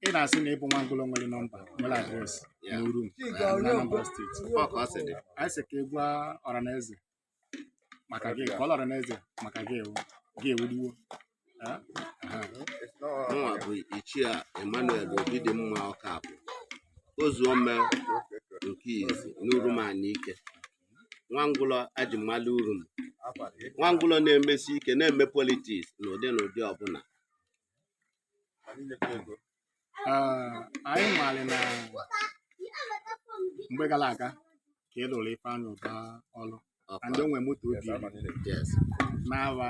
ị na-asị na ịbụ Nwanwuro nwere nọmba nwere adreesị n'uru na Anambra steeti. Anyị sị ka ị gwa ọhaneze maka gị ka ọhaneze maka gị ewuliwo. Mụnwa bụ Ichie Emmanuel Obidimma Ọkafọ, Ozuome nke izi n'Urumanike, Nwanwuro ajimala Urum, Nwanwuro na-emesi ike na-eme politiks n'ụdị ọbụla. Anyị maara na mgbe gara aga ka ị lụrụ Ifeanyị Ụba ọrụ ndị onwe moto obi n'aba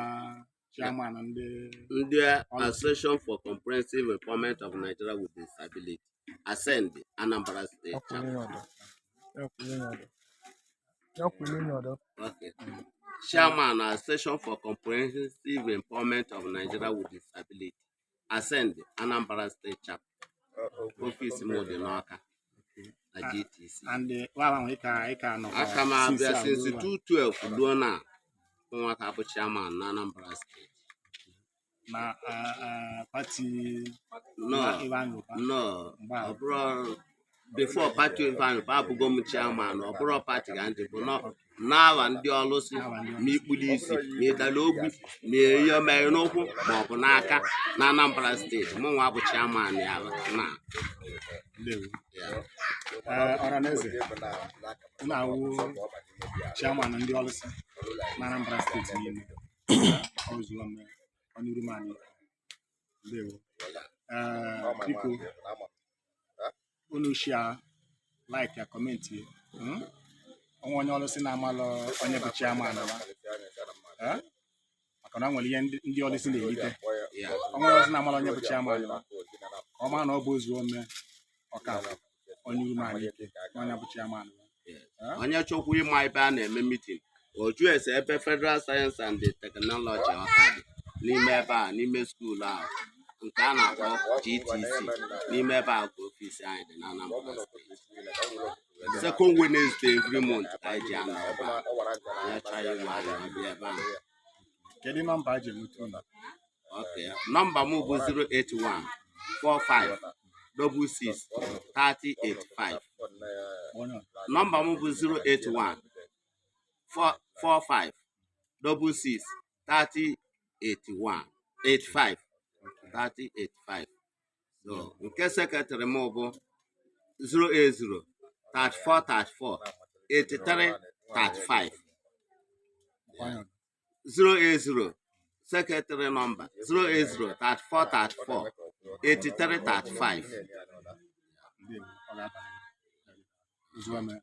chairman ndị Association for Comprehensive Empowerment of Nigeria with Disabilities, Ascend, Anambra State Chapter. Okay. Chairman, Association for Comprehensive Empowerment of Nigeria with Disabilities, Ascend, Anambra State Chapter. Office mode n'aka na GTC. And aka m abịa since 2012 ruo na nwa ka bụ chairman na Anambra State. Na party no, ọ bụrụ before party Ifeanyị Ụba abụgo m chairman, ọ bụrụ party ga ndị bụ n'awa ndị ọlụsị ma ikpuli isi ma ịdala ogwu ma ihe mere n'ụkwụ ma ọ bụ n'aka na Anambra steeti. Mụ nwa bụ chairman ya na ọhaneze na-awụ chairman ndị ọlụsị na Anambra steeti niile. Ozuome onye Urumanike. Ndewo. Biko unu share, like ya, comment ya. Onye ọlụsị na-amalụ onye bụ chairman maka na nwere ihe ndị ọlụsị na-eyite. Onye ọlụsị na-amalụ onye bụ chairman ọ ma na ọ bụ Ozuome Ọkafọ onye Urumanike onye bụ chairman. Onye chọkwu ịma ebe a na-eme meeting, o jụọ ese ebe Federal Science and Technology Ọka dị n'ime ebe a, n'ime skuulu ahụ nke a na-akpọ GTC, n'ime ebe a ka ofisi anyị dị na Anambra steeti. Second Wednesday every month ka anyị ji anọ ebe a. Onye chọrọ ịgwa anyị ọbịa ebe ahụ. Kedu nọmba a ji enweta unu? Okay, nọmba m bụ 081 45 66 3085. Nọmba m bụ 081 45 66 3085. 3085. So nke sekretarị m bụ 080 34 34 83 35. 080 secretary number 080 34 34 83 35. Ozuome.